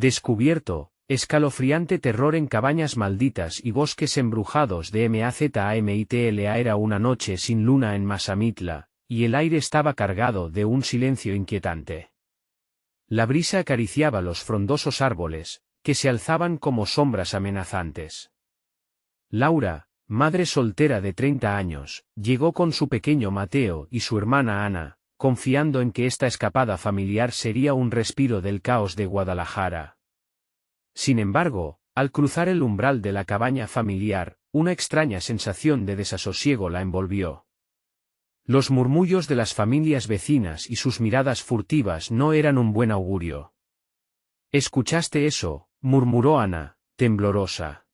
Descubierto, escalofriante terror en cabañas malditas y bosques embrujados de Mazamitla. Era una noche sin luna en Mazamitla, y el aire estaba cargado de un silencio inquietante. La brisa acariciaba los frondosos árboles, que se alzaban como sombras amenazantes. Laura, madre soltera de 30 años, llegó con su pequeño Mateo y su hermana Ana, confiando en que esta escapada familiar sería un respiro del caos de Guadalajara. Sin embargo, al cruzar el umbral de la cabaña familiar, una extraña sensación de desasosiego la envolvió. Los murmullos de las familias vecinas y sus miradas furtivas no eran un buen augurio. —¿Escuchaste eso? —murmuró Ana, temblorosa.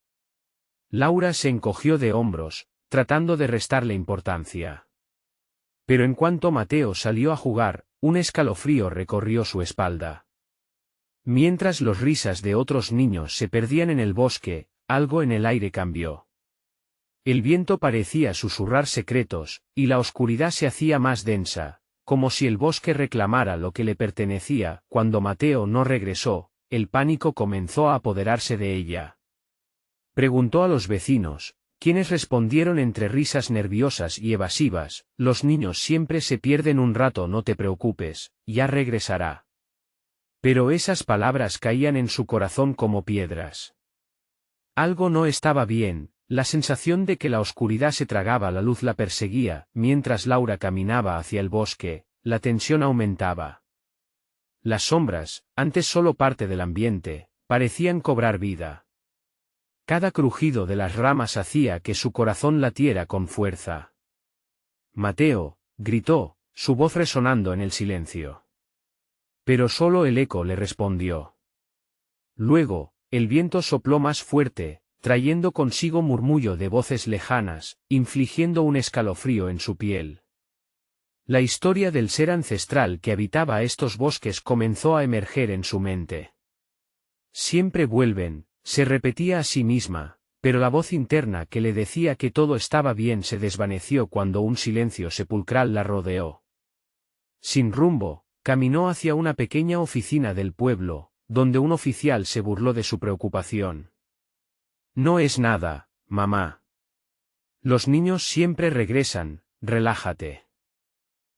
Laura se encogió de hombros, tratando de restarle importancia. Pero en cuanto Mateo salió a jugar, un escalofrío recorrió su espalda. Mientras los risas de otros niños se perdían en el bosque, algo en el aire cambió. El viento parecía susurrar secretos, y la oscuridad se hacía más densa, como si el bosque reclamara lo que le pertenecía. Cuando Mateo no regresó, el pánico comenzó a apoderarse de ella. Preguntó a los vecinos, quienes respondieron entre risas nerviosas y evasivas: «Los niños siempre se pierden un rato, no te preocupes, ya regresará». Pero esas palabras caían en su corazón como piedras. Algo no estaba bien, la sensación de que la oscuridad se tragaba la luz la perseguía. Mientras Laura caminaba hacia el bosque, la tensión aumentaba. Las sombras, antes solo parte del ambiente, parecían cobrar vida. Cada crujido de las ramas hacía que su corazón latiera con fuerza. «Mateo», gritó, su voz resonando en el silencio. Pero solo el eco le respondió. Luego, el viento sopló más fuerte, trayendo consigo murmullo de voces lejanas, infligiendo un escalofrío en su piel. La historia del ser ancestral que habitaba estos bosques comenzó a emerger en su mente. «Siempre vuelven», se repetía a sí misma, pero la voz interna que le decía que todo estaba bien se desvaneció cuando un silencio sepulcral la rodeó. Sin rumbo, caminó hacia una pequeña oficina del pueblo, donde un oficial se burló de su preocupación. «No es nada, mamá. Los niños siempre regresan, relájate».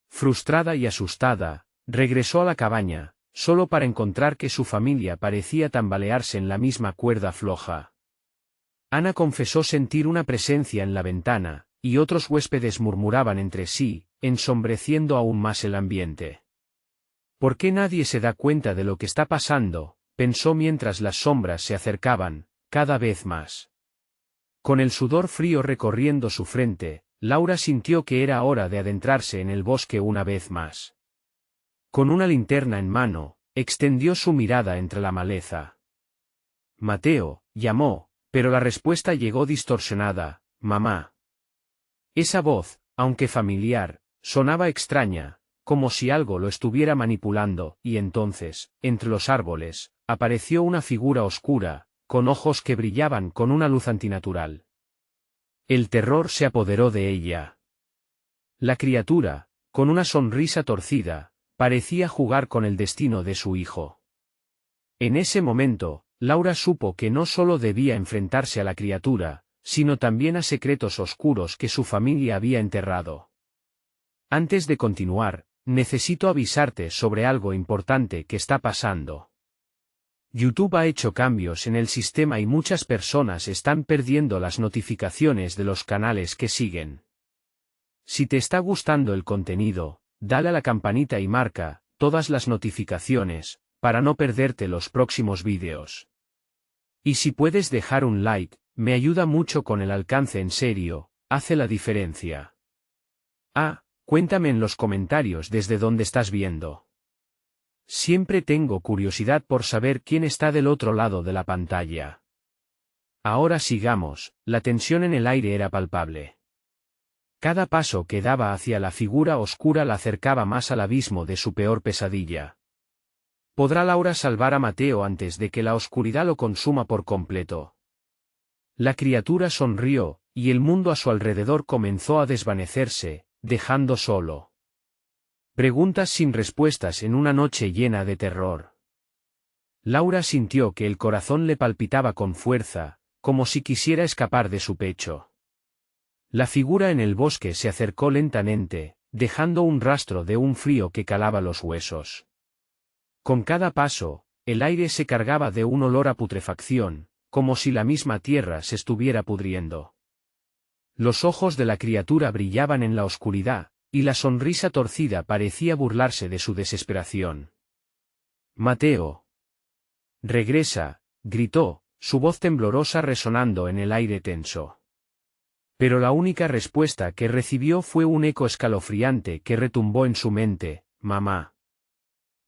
Frustrada y asustada, regresó a la cabaña, solo para encontrar que su familia parecía tambalearse en la misma cuerda floja. Ana confesó sentir una presencia en la ventana, y otros huéspedes murmuraban entre sí, ensombreciendo aún más el ambiente. «¿Por qué nadie se da cuenta de lo que está pasando?», pensó mientras las sombras se acercaban, cada vez más. Con el sudor frío recorriendo su frente, Laura sintió que era hora de adentrarse en el bosque una vez más. Con una linterna en mano, extendió su mirada entre la maleza. «Mateo», llamó, pero la respuesta llegó distorsionada: «Mamá». Esa voz, aunque familiar, sonaba extraña, como si algo lo estuviera manipulando, y entonces, entre los árboles, apareció una figura oscura, con ojos que brillaban con una luz antinatural. El terror se apoderó de ella. La criatura, con una sonrisa torcida, parecía jugar con el destino de su hijo. En ese momento, Laura supo que no solo debía enfrentarse a la criatura, sino también a secretos oscuros que su familia había enterrado. «Antes de continuar, necesito avisarte sobre algo importante que está pasando. YouTube ha hecho cambios en el sistema y muchas personas están perdiendo las notificaciones de los canales que siguen. Si te está gustando el contenido, dale a la campanita y marca todas las notificaciones, para no perderte los próximos vídeos. Y si puedes dejar un like, me ayuda mucho con el alcance, en serio, hace la diferencia. Cuéntame en los comentarios desde dónde estás viendo. Siempre tengo curiosidad por saber quién está del otro lado de la pantalla. Ahora sigamos, la tensión en el aire era palpable. Cada paso que daba hacia la figura oscura la acercaba más al abismo de su peor pesadilla. ¿Podrá Laura salvar a Mateo antes de que la oscuridad lo consuma por completo? La criatura sonrió, y el mundo a su alrededor comenzó a desvanecerse, dejando solo preguntas sin respuestas en una noche llena de terror. Laura sintió que el corazón le palpitaba con fuerza, como si quisiera escapar de su pecho. La figura en el bosque se acercó lentamente, dejando un rastro de un frío que calaba los huesos. Con cada paso, el aire se cargaba de un olor a putrefacción, como si la misma tierra se estuviera pudriendo. Los ojos de la criatura brillaban en la oscuridad, y la sonrisa torcida parecía burlarse de su desesperación. «Mateo. Regresa», gritó, su voz temblorosa resonando en el aire tenso. Pero la única respuesta que recibió fue un eco escalofriante que retumbó en su mente: «Mamá».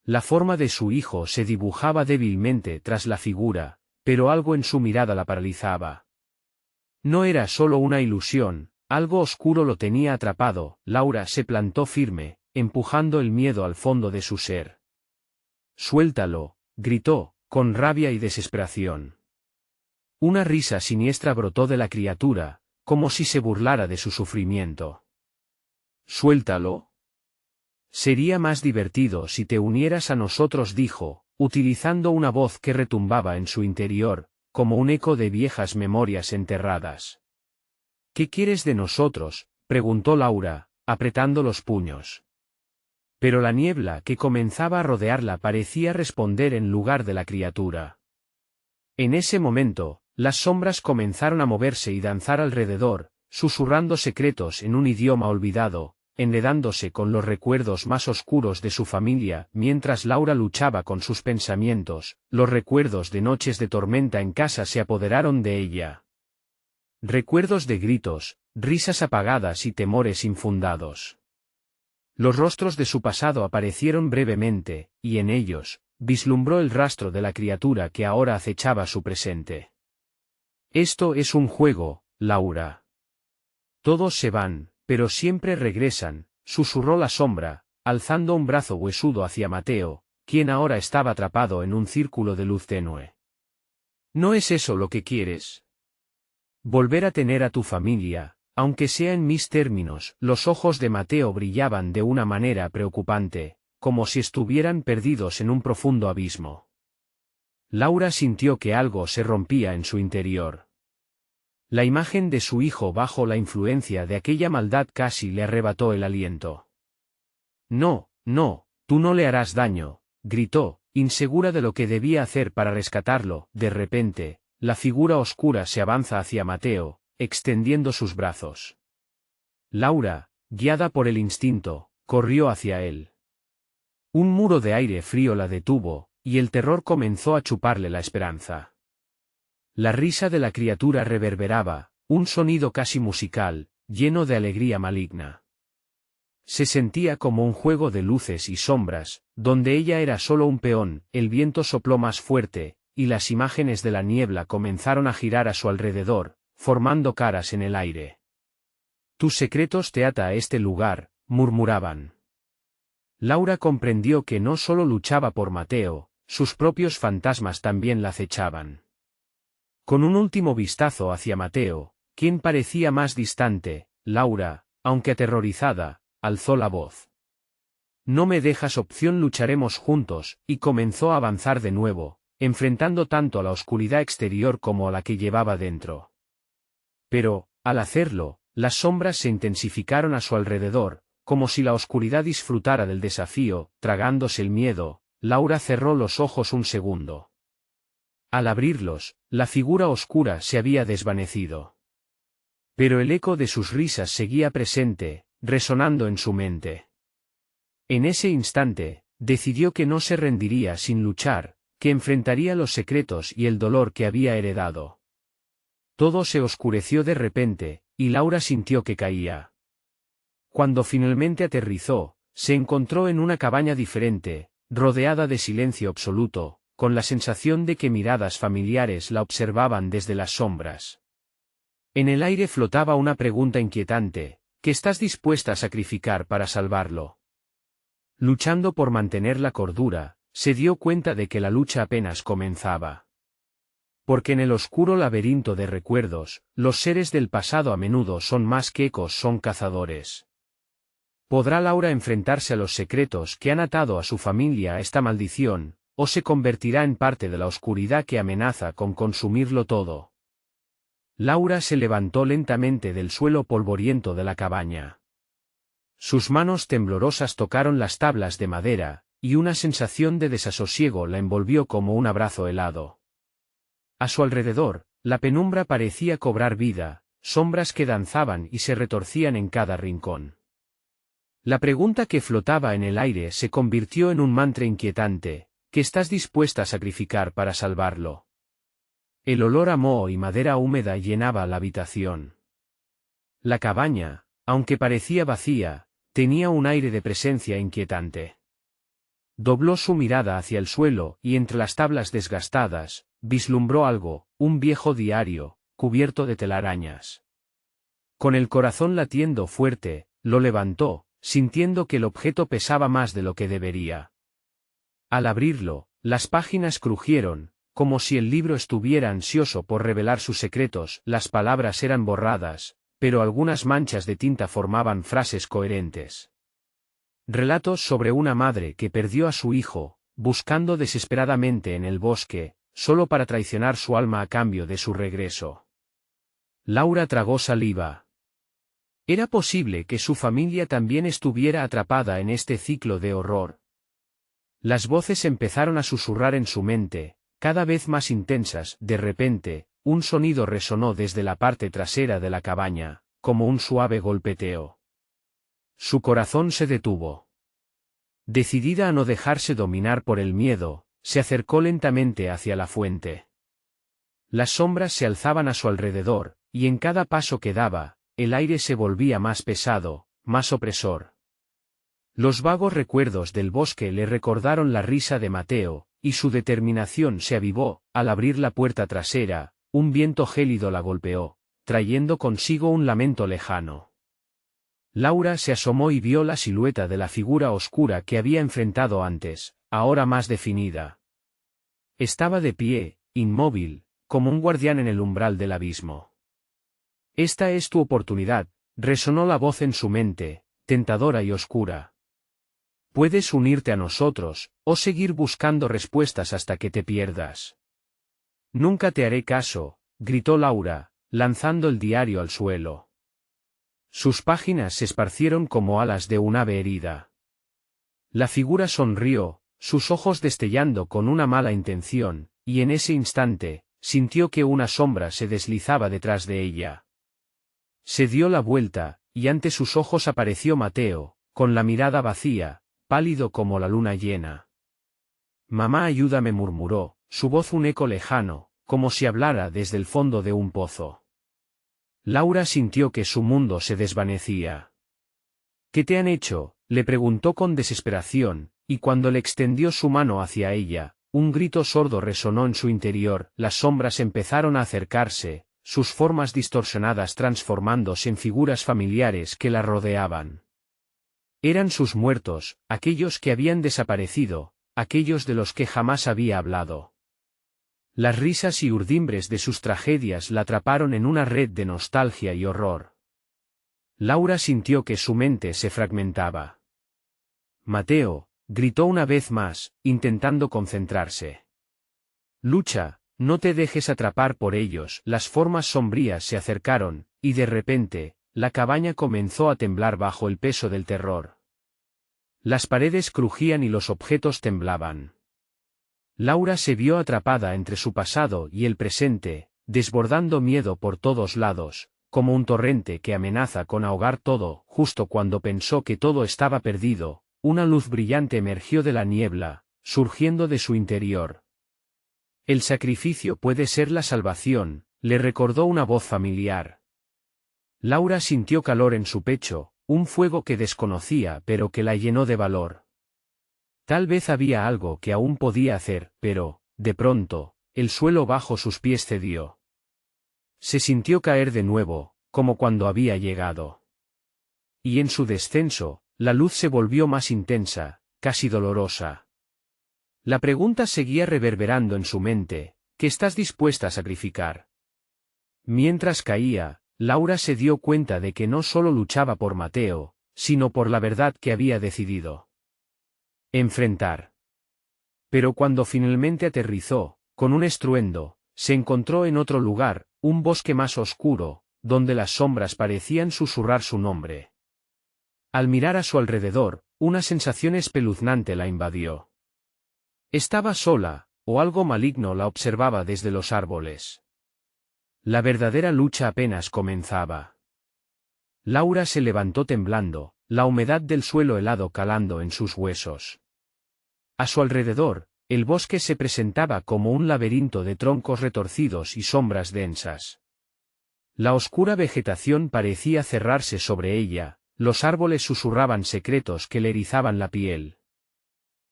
La forma de su hijo se dibujaba débilmente tras la figura, pero algo en su mirada la paralizaba. No era solo una ilusión, algo oscuro lo tenía atrapado. Laura se plantó firme, empujando el miedo al fondo de su ser. «Suéltalo», gritó, con rabia y desesperación. Una risa siniestra brotó de la criatura, como si se burlara de su sufrimiento. «¿Suéltalo? Sería más divertido si te unieras a nosotros», dijo, utilizando una voz que retumbaba en su interior, como un eco de viejas memorias enterradas. «¿Qué quieres de nosotros?», preguntó Laura, apretando los puños. Pero la niebla que comenzaba a rodearla parecía responder en lugar de la criatura. En ese momento, las sombras comenzaron a moverse y danzar alrededor, susurrando secretos en un idioma olvidado, enredándose con los recuerdos más oscuros de su familia. Mientras Laura luchaba con sus pensamientos, los recuerdos de noches de tormenta en casa se apoderaron de ella. Recuerdos de gritos, risas apagadas y temores infundados. Los rostros de su pasado aparecieron brevemente, y en ellos, vislumbró el rastro de la criatura que ahora acechaba su presente. «Esto es un juego, Laura. Todos se van, pero siempre regresan», susurró la sombra, alzando un brazo huesudo hacia Mateo, quien ahora estaba atrapado en un círculo de luz tenue. «¿No es eso lo que quieres? Volver a tener a tu familia, aunque sea en mis términos». Los ojos de Mateo brillaban de una manera preocupante, como si estuvieran perdidos en un profundo abismo. Laura sintió que algo se rompía en su interior. La imagen de su hijo bajo la influencia de aquella maldad casi le arrebató el aliento. «No, no, tú no le harás daño», gritó, insegura de lo que debía hacer para rescatarlo. De repente, la figura oscura se avanza hacia Mateo, extendiendo sus brazos. Laura, guiada por el instinto, corrió hacia él. Un muro de aire frío la detuvo, y el terror comenzó a chuparle la esperanza. La risa de la criatura reverberaba, un sonido casi musical, lleno de alegría maligna. Se sentía como un juego de luces y sombras, donde ella era solo un peón. El viento sopló más fuerte, y las imágenes de la niebla comenzaron a girar a su alrededor, formando caras en el aire. «Tus secretos te ata a este lugar», murmuraban. Laura comprendió que no solo luchaba por Mateo, sus propios fantasmas también la acechaban. Con un último vistazo hacia Mateo, quien parecía más distante, Laura, aunque aterrorizada, alzó la voz. «No me dejas opción, lucharemos juntos», y comenzó a avanzar de nuevo, enfrentando tanto a la oscuridad exterior como a la que llevaba dentro. Pero, al hacerlo, las sombras se intensificaron a su alrededor, como si la oscuridad disfrutara del desafío. Tragándose el miedo, Laura cerró los ojos un segundo. Al abrirlos, la figura oscura se había desvanecido. Pero el eco de sus risas seguía presente, resonando en su mente. En ese instante, decidió que no se rendiría sin luchar, que enfrentaría los secretos y el dolor que había heredado. Todo se oscureció de repente, y Laura sintió que caía. Cuando finalmente aterrizó, se encontró en una cabaña diferente, rodeada de silencio absoluto, con la sensación de que miradas familiares la observaban desde las sombras. En el aire flotaba una pregunta inquietante: ¿qué estás dispuesta a sacrificar para salvarlo? Luchando por mantener la cordura, se dio cuenta de que la lucha apenas comenzaba. Porque en el oscuro laberinto de recuerdos, los seres del pasado a menudo son más que ecos, son cazadores. ¿Podrá Laura enfrentarse a los secretos que han atado a su familia a esta maldición, o se convertirá en parte de la oscuridad que amenaza con consumirlo todo. Laura se levantó lentamente del suelo polvoriento de la cabaña. Sus manos temblorosas tocaron las tablas de madera, y una sensación de desasosiego la envolvió como un abrazo helado. A su alrededor, la penumbra parecía cobrar vida, sombras que danzaban y se retorcían en cada rincón. La pregunta que flotaba en el aire se convirtió en un mantra inquietante: ¿qué estás dispuesta a sacrificar para salvarlo? El olor a moho y madera húmeda llenaba la habitación. La cabaña, aunque parecía vacía, tenía un aire de presencia inquietante. Dobló su mirada hacia el suelo y entre las tablas desgastadas, vislumbró algo, un viejo diario, cubierto de telarañas. Con el corazón latiendo fuerte, lo levantó, sintiendo que el objeto pesaba más de lo que debería. Al abrirlo, las páginas crujieron, como si el libro estuviera ansioso por revelar sus secretos. Las palabras eran borradas, pero algunas manchas de tinta formaban frases coherentes. Relatos sobre una madre que perdió a su hijo, buscando desesperadamente en el bosque, solo para traicionar su alma a cambio de su regreso. Laura tragó saliva. ¿Era posible que su familia también estuviera atrapada en este ciclo de horror? Las voces empezaron a susurrar en su mente, cada vez más intensas. De repente, un sonido resonó desde la parte trasera de la cabaña, como un suave golpeteo. Su corazón se detuvo. Decidida a no dejarse dominar por el miedo, se acercó lentamente hacia la fuente. Las sombras se alzaban a su alrededor, y en cada paso que daba, el aire se volvía más pesado, más opresor. Los vagos recuerdos del bosque le recordaron la risa de Mateo, y su determinación se avivó. Al abrir la puerta trasera, un viento gélido la golpeó, trayendo consigo un lamento lejano. Laura se asomó y vio la silueta de la figura oscura que había enfrentado antes, ahora más definida. Estaba de pie, inmóvil, como un guardián en el umbral del abismo. «Esta es tu oportunidad», resonó la voz en su mente, tentadora y oscura. «Puedes unirte a nosotros, o seguir buscando respuestas hasta que te pierdas». «Nunca te haré caso», gritó Laura, lanzando el diario al suelo. Sus páginas se esparcieron como alas de un ave herida. La figura sonrió, sus ojos destellando con una mala intención, y en ese instante, sintió que una sombra se deslizaba detrás de ella. Se dio la vuelta, y ante sus ojos apareció Mateo, con la mirada vacía, pálido como la luna llena. «Mamá, ayúdame», murmuró, su voz un eco lejano, como si hablara desde el fondo de un pozo. Laura sintió que su mundo se desvanecía. «¿Qué te han hecho?», le preguntó con desesperación, y cuando le extendió su mano hacia ella, un grito sordo resonó en su interior. Las sombras empezaron a acercarse, sus formas distorsionadas transformándose en figuras familiares que la rodeaban. Eran sus muertos, aquellos que habían desaparecido, aquellos de los que jamás había hablado. Las risas y urdimbres de sus tragedias la atraparon en una red de nostalgia y horror. Laura sintió que su mente se fragmentaba. «Mateo», gritó una vez más, intentando concentrarse. «Lucha, no te dejes atrapar por ellos». Las formas sombrías se acercaron, y de repente, la cabaña comenzó a temblar bajo el peso del terror. Las paredes crujían y los objetos temblaban. Laura se vio atrapada entre su pasado y el presente, desbordando miedo por todos lados, como un torrente que amenaza con ahogar todo. Justo cuando pensó que todo estaba perdido, una luz brillante emergió de la niebla, surgiendo de su interior. «El sacrificio puede ser la salvación», le recordó una voz familiar. Laura sintió calor en su pecho, un fuego que desconocía pero que la llenó de valor. Tal vez había algo que aún podía hacer, pero, de pronto, el suelo bajo sus pies cedió. Se sintió caer de nuevo, como cuando había llegado. Y en su descenso, la luz se volvió más intensa, casi dolorosa. La pregunta seguía reverberando en su mente: ¿qué estás dispuesta a sacrificar? Mientras caía, Laura se dio cuenta de que no solo luchaba por Mateo, sino por la verdad que había decidido enfrentar. Pero cuando finalmente aterrizó, con un estruendo, se encontró en otro lugar, un bosque más oscuro, donde las sombras parecían susurrar su nombre. Al mirar a su alrededor, una sensación espeluznante la invadió. Estaba sola, o algo maligno la observaba desde los árboles. La verdadera lucha apenas comenzaba. Laura se levantó temblando, la humedad del suelo helado calando en sus huesos. A su alrededor, el bosque se presentaba como un laberinto de troncos retorcidos y sombras densas. La oscura vegetación parecía cerrarse sobre ella, los árboles susurraban secretos que le erizaban la piel.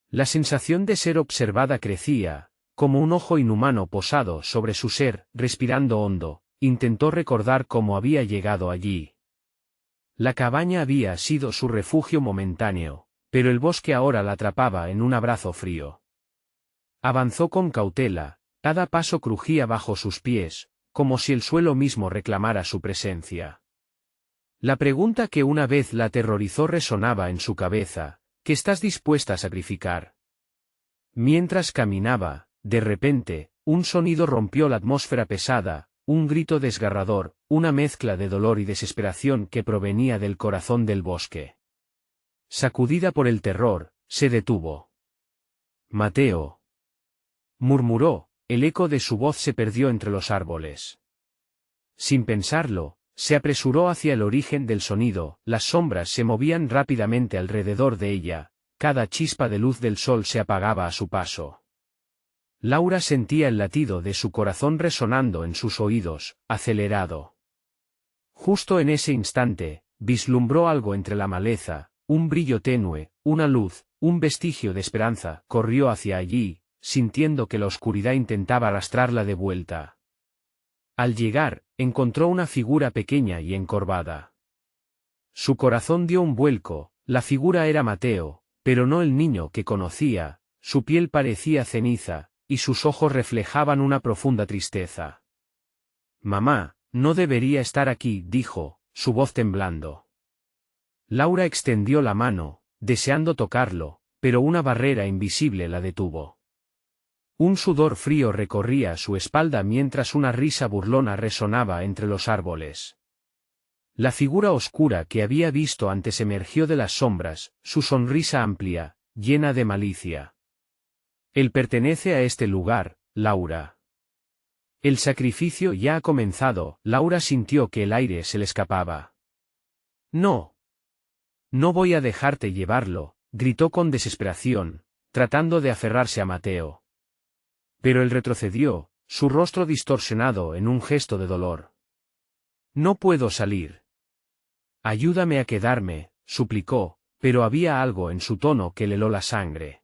La sensación de ser observada crecía, como un ojo inhumano posado sobre su ser, respirando hondo, intentó recordar cómo había llegado allí. La cabaña había sido su refugio momentáneo, pero el bosque ahora la atrapaba en un abrazo frío. Avanzó con cautela, cada paso crujía bajo sus pies, como si el suelo mismo reclamara su presencia. La pregunta que una vez la aterrorizó resonaba en su cabeza: ¿qué estás dispuesta a sacrificar? Mientras caminaba, de repente, un sonido rompió la atmósfera pesada, un grito desgarrador, una mezcla de dolor y desesperación que provenía del corazón del bosque. Sacudida por el terror, se detuvo. «Mateo», murmuró, el eco de su voz se perdió entre los árboles. Sin pensarlo, se apresuró hacia el origen del sonido, las sombras se movían rápidamente alrededor de ella, cada chispa de luz del sol se apagaba a su paso. Laura sentía el latido de su corazón resonando en sus oídos, acelerado. Justo en ese instante, vislumbró algo entre la maleza, un brillo tenue, una luz, un vestigio de esperanza. Corrió hacia allí, sintiendo que la oscuridad intentaba arrastrarla de vuelta. Al llegar, encontró una figura pequeña y encorvada. Su corazón dio un vuelco, la figura era Mateo, pero no el niño que conocía, su piel parecía ceniza, y sus ojos reflejaban una profunda tristeza. «Mamá, no debería estar aquí», dijo, su voz temblando. Laura extendió la mano, deseando tocarlo, pero una barrera invisible la detuvo. Un sudor frío recorría su espalda mientras una risa burlona resonaba entre los árboles. La figura oscura que había visto antes emergió de las sombras, su sonrisa amplia, llena de malicia. «Él pertenece a este lugar, Laura. El sacrificio ya ha comenzado». Laura sintió que el aire se le escapaba. «No. No voy a dejarte llevarlo», gritó con desesperación, tratando de aferrarse a Mateo. Pero él retrocedió, su rostro distorsionado en un gesto de dolor. «No puedo salir. Ayúdame a quedarme», suplicó, pero había algo en su tono que le heló la sangre.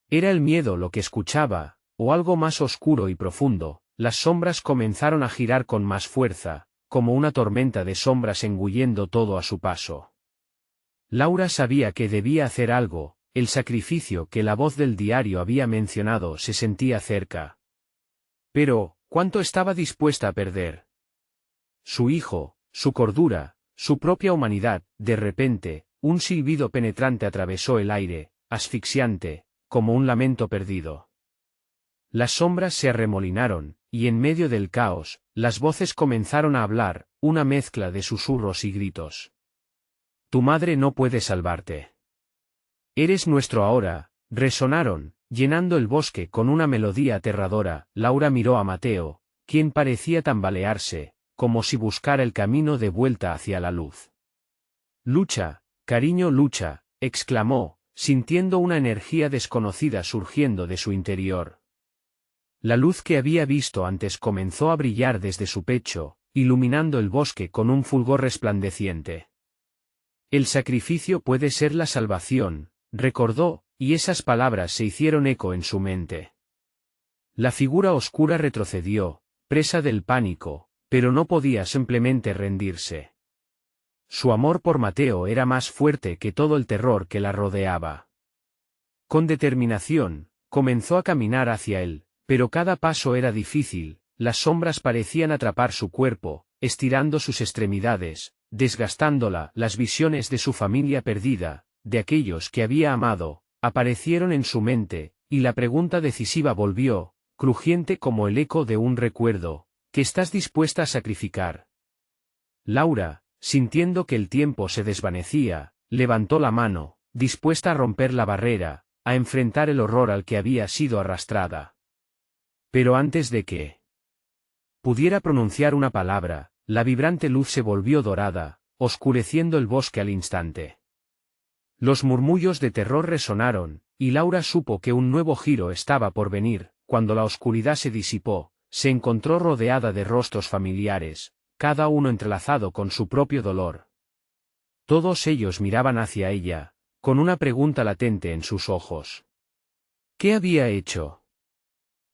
Era el miedo lo que escuchaba, o algo más oscuro y profundo. Las sombras comenzaron a girar con más fuerza, como una tormenta de sombras engullendo todo a su paso. Laura sabía que debía hacer algo, el sacrificio que la voz del diario había mencionado se sentía cerca. Pero, ¿cuánto estaba dispuesta a perder? Su hijo, su cordura, su propia humanidad. De repente, un silbido penetrante atravesó el aire, asfixiante, como un lamento perdido. Las sombras se arremolinaron, y en medio del caos, las voces comenzaron a hablar, una mezcla de susurros y gritos. «Tu madre no puede salvarte. Eres nuestro ahora», resonaron, llenando el bosque con una melodía aterradora. Laura miró a Mateo, quien parecía tambalearse, como si buscara el camino de vuelta hacia la luz. «Lucha, cariño, lucha», exclamó, sintiendo una energía desconocida surgiendo de su interior. La luz que había visto antes comenzó a brillar desde su pecho, iluminando el bosque con un fulgor resplandeciente. «El sacrificio puede ser la salvación», recordó, y esas palabras se hicieron eco en su mente. La figura oscura retrocedió, presa del pánico, pero no podía simplemente rendirse. Su amor por Mateo era más fuerte que todo el terror que la rodeaba. Con determinación, comenzó a caminar hacia él, pero cada paso era difícil, las sombras parecían atrapar su cuerpo, estirando sus extremidades, desgastándola. Las visiones de su familia perdida, de aquellos que había amado, aparecieron en su mente, y la pregunta decisiva volvió, crujiente como el eco de un recuerdo, ¿qué estás dispuesta a sacrificar? Laura, sintiendo que el tiempo se desvanecía, levantó la mano, dispuesta a romper la barrera, a enfrentar el horror al que había sido arrastrada. Pero antes de que pudiera pronunciar una palabra, la vibrante luz se volvió dorada, oscureciendo el bosque al instante. Los murmullos de terror resonaron, y Laura supo que un nuevo giro estaba por venir. Cuando la oscuridad se disipó, se encontró rodeada de rostros familiares, cada uno entrelazado con su propio dolor. Todos ellos miraban hacia ella, con una pregunta latente en sus ojos. ¿Qué había hecho?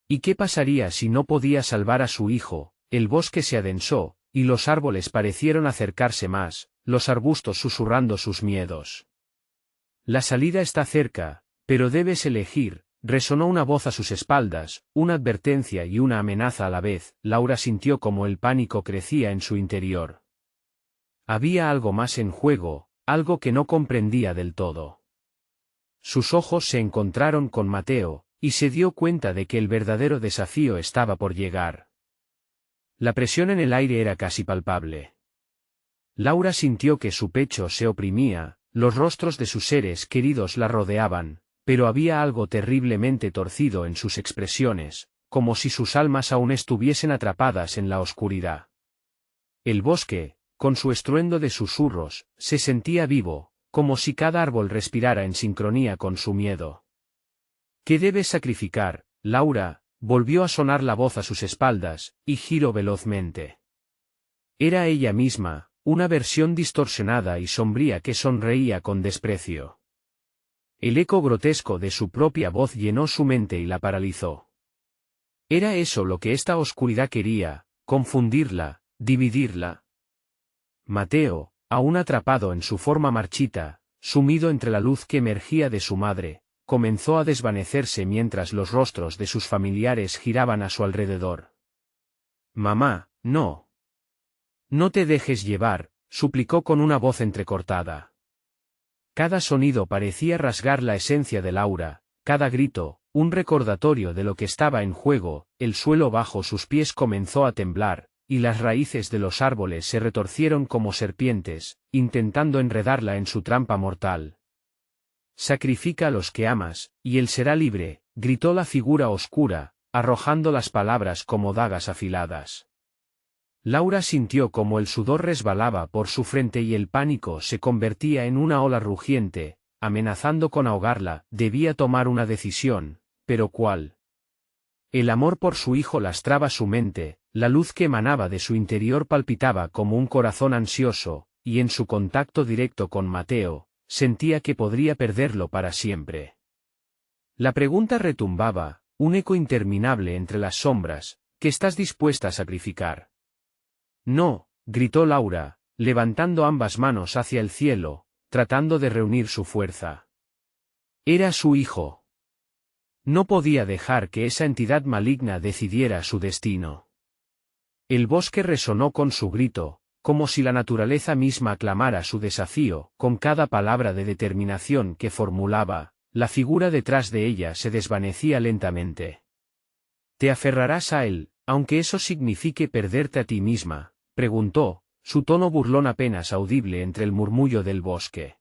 ¿Y qué pasaría si no podía salvar a su hijo? El bosque se adensó, y los árboles parecieron acercarse más, los arbustos susurrando sus miedos. La salida está cerca, pero debes elegir. Resonó una voz a sus espaldas, una advertencia y una amenaza a la vez. Laura sintió como el pánico crecía en su interior. Había algo más en juego, algo que no comprendía del todo. Sus ojos se encontraron con Mateo, y se dio cuenta de que el verdadero desafío estaba por llegar. La presión en el aire era casi palpable. Laura sintió que su pecho se oprimía, los rostros de sus seres queridos la rodeaban, pero había algo terriblemente torcido en sus expresiones, como si sus almas aún estuviesen atrapadas en la oscuridad. El bosque, con su estruendo de susurros, se sentía vivo, como si cada árbol respirara en sincronía con su miedo. ¿Qué debes sacrificar, Laura? Volvió a sonar la voz a sus espaldas, y giró velozmente. Era ella misma, una versión distorsionada y sombría que sonreía con desprecio. El eco grotesco de su propia voz llenó su mente y la paralizó. ¿Era eso lo que esta oscuridad quería, confundirla, dividirla? Mateo, aún atrapado en su forma marchita, sumido entre la luz que emergía de su madre, comenzó a desvanecerse mientras los rostros de sus familiares giraban a su alrededor. «Mamá, no. No te dejes llevar», suplicó con una voz entrecortada. Cada sonido parecía rasgar la esencia de Laura, cada grito, un recordatorio de lo que estaba en juego. El suelo bajo sus pies comenzó a temblar, y las raíces de los árboles se retorcieron como serpientes, intentando enredarla en su trampa mortal. «Sacrifica a los que amas, y él será libre», gritó la figura oscura, arrojando las palabras como dagas afiladas. Laura sintió como el sudor resbalaba por su frente y el pánico se convertía en una ola rugiente, amenazando con ahogarla. Debía tomar una decisión, pero ¿cuál? El amor por su hijo lastraba su mente, la luz que emanaba de su interior palpitaba como un corazón ansioso, y en su contacto directo con Mateo, sentía que podría perderlo para siempre. La pregunta retumbaba, un eco interminable entre las sombras. ¿Qué estás dispuesta a sacrificar? «No», gritó Laura, levantando ambas manos hacia el cielo, tratando de reunir su fuerza. Era su hijo. No podía dejar que esa entidad maligna decidiera su destino. El bosque resonó con su grito, como si la naturaleza misma aclamara su desafío. Con cada palabra de determinación que formulaba, la figura detrás de ella se desvanecía lentamente. «¿Te aferrarás a él, aunque eso signifique perderte a ti misma?», preguntó, su tono burlón apenas audible entre el murmullo del bosque.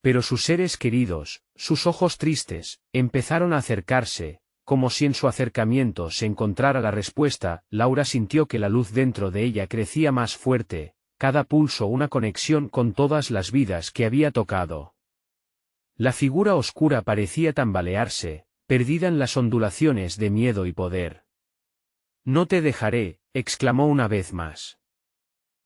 Pero sus seres queridos, sus ojos tristes, empezaron a acercarse, como si en su acercamiento se encontrara la respuesta. Laura sintió que la luz dentro de ella crecía más fuerte, cada pulso una conexión con todas las vidas que había tocado. La figura oscura parecía tambalearse, perdida en las ondulaciones de miedo y poder. «No te dejaré», exclamó una vez más.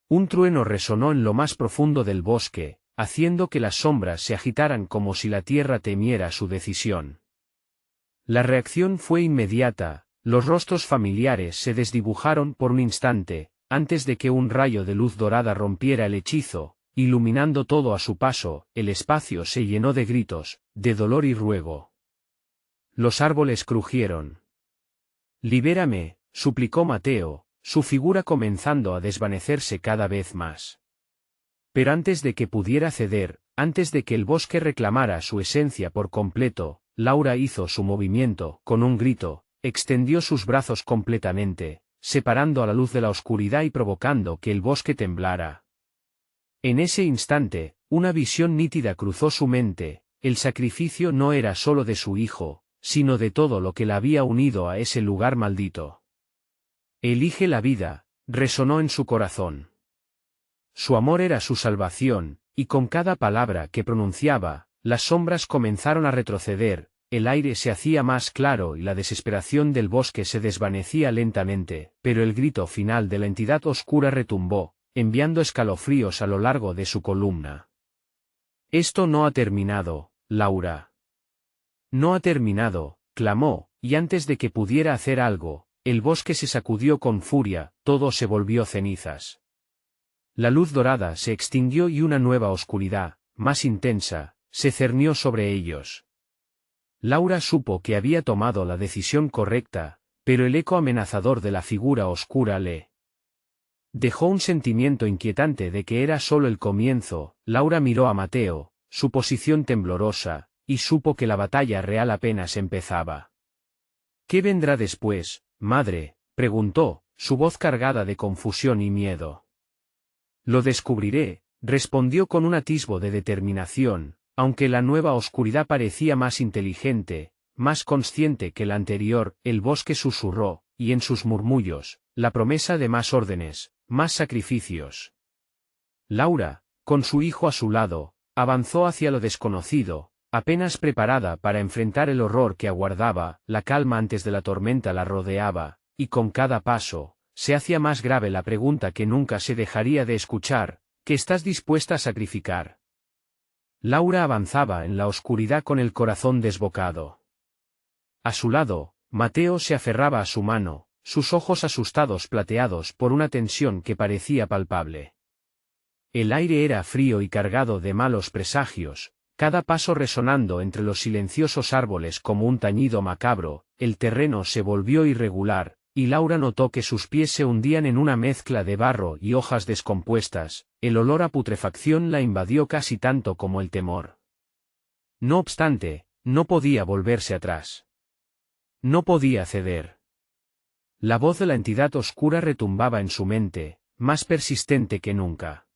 Un trueno resonó en lo más profundo del bosque, haciendo que las sombras se agitaran como si la tierra temiera su decisión. La reacción fue inmediata, los rostros familiares se desdibujaron por un instante, antes de que un rayo de luz dorada rompiera el hechizo, iluminando todo a su paso. El espacio se llenó de gritos, de dolor y ruego. Los árboles crujieron. «Libérame», suplicó Mateo, su figura comenzando a desvanecerse cada vez más. Pero antes de que pudiera ceder, antes de que el bosque reclamara su esencia por completo, Laura hizo su movimiento, con un grito, extendió sus brazos completamente, separando a la luz de la oscuridad y provocando que el bosque temblara. En ese instante, una visión nítida cruzó su mente: el sacrificio no era solo de su hijo, sino de todo lo que la había unido a ese lugar maldito. Elige la vida, resonó en su corazón. Su amor era su salvación, y con cada palabra que pronunciaba, las sombras comenzaron a retroceder, el aire se hacía más claro y la desesperación del bosque se desvanecía lentamente, pero el grito final de la entidad oscura retumbó, enviando escalofríos a lo largo de su columna. «Esto no ha terminado, Laura». «No ha terminado», clamó, y antes de que pudiera hacer algo, el bosque se sacudió con furia, todo se volvió cenizas. La luz dorada se extinguió y una nueva oscuridad, más intensa, se cernió sobre ellos. Laura supo que había tomado la decisión correcta, pero el eco amenazador de la figura oscura le dejó un sentimiento inquietante de que era solo el comienzo. Laura miró a Mateo, su posición temblorosa, y supo que la batalla real apenas empezaba. «¿Qué vendrá después, madre?», preguntó, su voz cargada de confusión y miedo. «Lo descubriré», respondió con un atisbo de determinación, aunque la nueva oscuridad parecía más inteligente, más consciente que la anterior. El bosque susurró, y en sus murmullos, la promesa de más órdenes, más sacrificios. Laura, con su hijo a su lado, avanzó hacia lo desconocido, apenas preparada para enfrentar el horror que aguardaba. La calma antes de la tormenta la rodeaba, y con cada paso, se hacía más grave la pregunta que nunca se dejaría de escuchar: ¿qué estás dispuesta a sacrificar? Laura avanzaba en la oscuridad con el corazón desbocado. A su lado, Mateo se aferraba a su mano, sus ojos asustados plateados por una tensión que parecía palpable. El aire era frío y cargado de malos presagios, cada paso resonando entre los silenciosos árboles como un tañido macabro. El terreno se volvió irregular, y Laura notó que sus pies se hundían en una mezcla de barro y hojas descompuestas. El olor a putrefacción la invadió casi tanto como el temor. No obstante, no podía volverse atrás. No podía ceder. La voz de la entidad oscura retumbaba en su mente, más persistente que nunca.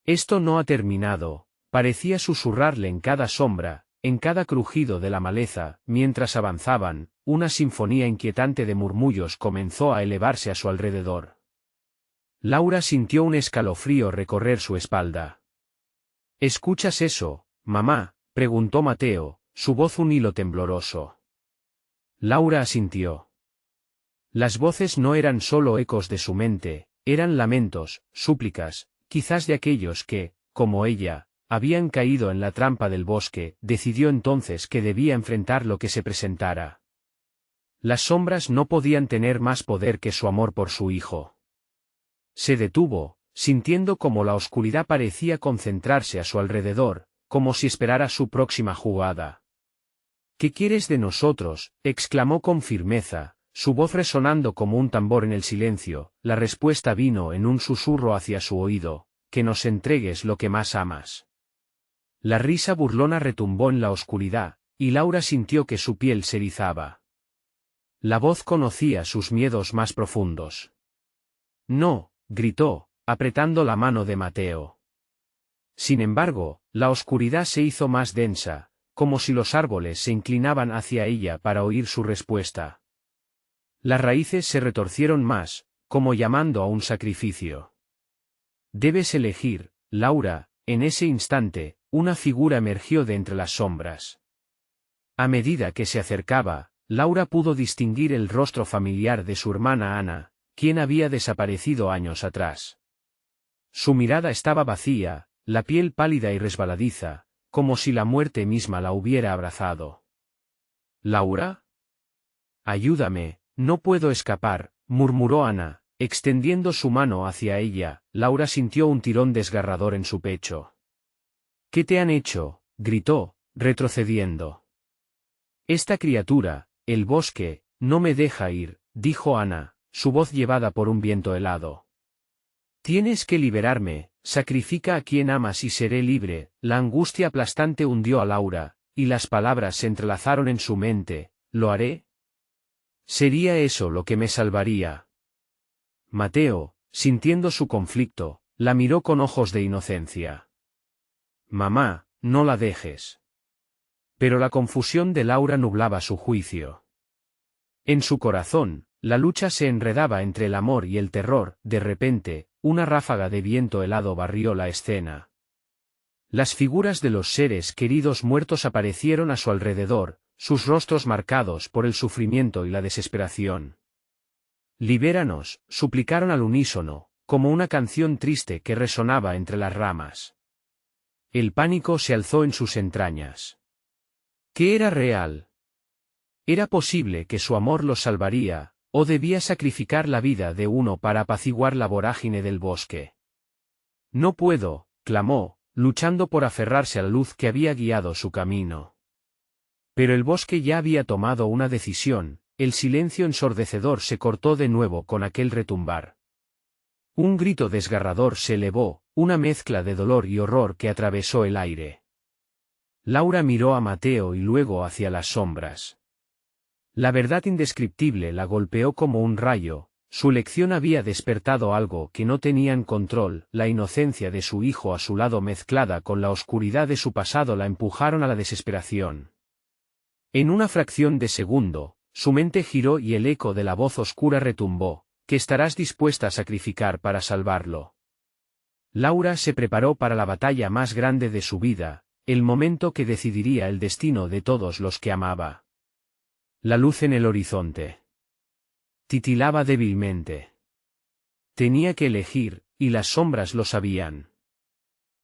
«Esto no ha terminado», parecía susurrarle en cada sombra, en cada crujido de la maleza. Mientras avanzaban, una sinfonía inquietante de murmullos comenzó a elevarse a su alrededor. Laura sintió un escalofrío recorrer su espalda. «¿Escuchas eso, mamá?», preguntó Mateo, su voz un hilo tembloroso. Laura asintió. Las voces no eran solo ecos de su mente, eran lamentos, súplicas, quizás de aquellos que, como ella, habían caído en la trampa del bosque. Decidió entonces que debía enfrentar lo que se presentara. Las sombras no podían tener más poder que su amor por su hijo. Se detuvo, sintiendo como la oscuridad parecía concentrarse a su alrededor, como si esperara su próxima jugada. «¿Qué quieres de nosotros?», exclamó con firmeza, su voz resonando como un tambor en el silencio. La respuesta vino en un susurro hacia su oído: «Que nos entregues lo que más amas». La risa burlona retumbó en la oscuridad, y Laura sintió que su piel se erizaba. La voz conocía sus miedos más profundos. «No», gritó, apretando la mano de Mateo. Sin embargo, la oscuridad se hizo más densa, como si los árboles se inclinaban hacia ella para oír su respuesta. Las raíces se retorcieron más, como llamando a un sacrificio. «Debes elegir, Laura». En ese instante, una figura emergió de entre las sombras. A medida que se acercaba, Laura pudo distinguir el rostro familiar de su hermana Ana, quien había desaparecido años atrás. Su mirada estaba vacía, la piel pálida y resbaladiza, como si la muerte misma la hubiera abrazado. «¿Laura? Ayúdame, no puedo escapar», murmuró Ana, extendiendo su mano hacia ella. Laura sintió un tirón desgarrador en su pecho. «¿Qué te han hecho?», gritó, retrocediendo. «Esta criatura, el bosque, no me deja ir», dijo Ana, su voz llevada por un viento helado. «Tienes que liberarme, sacrifica a quien amas y seré libre». La angustia aplastante hundió a Laura, y las palabras se entrelazaron en su mente, ¿lo haré? ¿Sería eso lo que me salvaría? Mateo, sintiendo su conflicto, la miró con ojos de inocencia. Mamá, no la dejes. Pero la confusión de Laura nublaba su juicio. En su corazón, la lucha se enredaba entre el amor y el terror. De repente, una ráfaga de viento helado barrió la escena. Las figuras de los seres queridos muertos aparecieron a su alrededor, sus rostros marcados por el sufrimiento y la desesperación. «Libéranos», suplicaron al unísono, como una canción triste que resonaba entre las ramas. El pánico se alzó en sus entrañas. ¿Qué era real? ¿Era posible que su amor los salvaría, o debía sacrificar la vida de uno para apaciguar la vorágine del bosque? «No puedo», clamó, luchando por aferrarse a la luz que había guiado su camino. Pero el bosque ya había tomado una decisión, el silencio ensordecedor se cortó de nuevo con aquel retumbar. Un grito desgarrador se elevó, una mezcla de dolor y horror que atravesó el aire. Laura miró a Mateo y luego hacia las sombras. La verdad indescriptible la golpeó como un rayo, su lección había despertado algo que no tenían control, la inocencia de su hijo a su lado mezclada con la oscuridad de su pasado la empujaron a la desesperación. En una fracción de segundo, su mente giró y el eco de la voz oscura retumbó, ¿qué estarás dispuesta a sacrificar para salvarlo? Laura se preparó para la batalla más grande de su vida, el momento que decidiría el destino de todos los que amaba. La luz en el horizonte. Titilaba débilmente. Tenía que elegir, y las sombras lo sabían.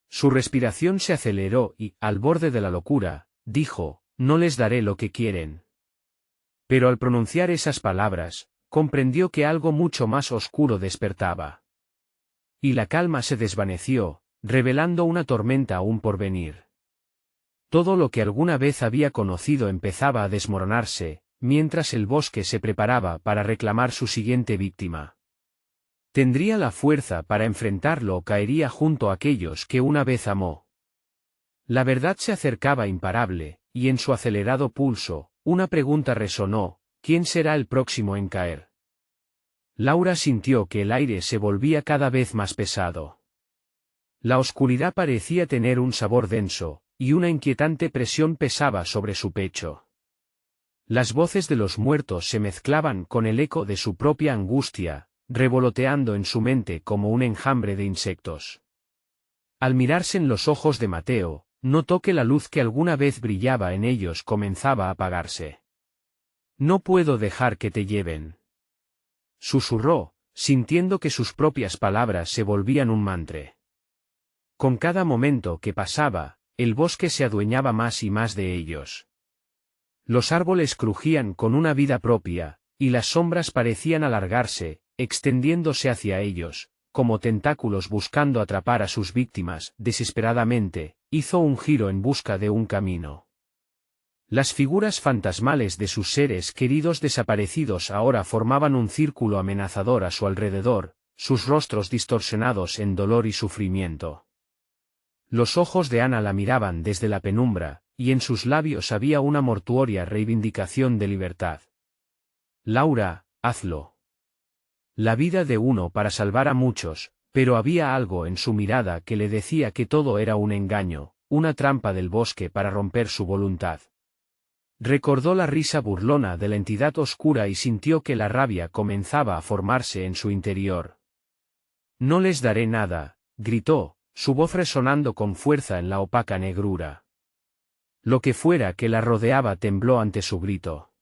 Su respiración se aceleró y, al borde de la locura, dijo, «No les daré lo que quieren». Pero al pronunciar esas palabras, comprendió que algo mucho más oscuro despertaba. Y la calma se desvaneció, revelando una tormenta aún por venir. Todo lo que alguna vez había conocido empezaba a desmoronarse, mientras el bosque se preparaba para reclamar su siguiente víctima. ¿Tendría la fuerza para enfrentarlo o caería junto a aquellos que una vez amó? La verdad se acercaba imparable, y en su acelerado pulso, una pregunta resonó, ¿quién será el próximo en caer? Laura sintió que el aire se volvía cada vez más pesado. La oscuridad parecía tener un sabor denso, y una inquietante presión pesaba sobre su pecho. Las voces de los muertos se mezclaban con el eco de su propia angustia, revoloteando en su mente como un enjambre de insectos. Al mirarse en los ojos de Mateo, notó que la luz que alguna vez brillaba en ellos comenzaba a apagarse. «No puedo dejar que te lleven», susurró, sintiendo que sus propias palabras se volvían un mantra. Con cada momento que pasaba, el bosque se adueñaba más y más de ellos. Los árboles crujían con una vida propia, y las sombras parecían alargarse, extendiéndose hacia ellos, como tentáculos buscando atrapar a sus víctimas. Desesperadamente, hizo un giro en busca de un camino. Las figuras fantasmales de sus seres queridos desaparecidos ahora formaban un círculo amenazador a su alrededor, sus rostros distorsionados en dolor y sufrimiento. Los ojos de Ana la miraban desde la penumbra, y en sus labios había una mortuoria reivindicación de libertad. «Laura, hazlo». La vida de uno para salvar a muchos, pero había algo en su mirada que le decía que todo era un engaño, una trampa del bosque para romper su voluntad. Recordó la risa burlona de la entidad oscura y sintió que la rabia comenzaba a formarse en su interior. «No les daré nada», gritó, su voz resonando con fuerza en la opaca negrura. Lo que fuera que la rodeaba tembló ante su grito.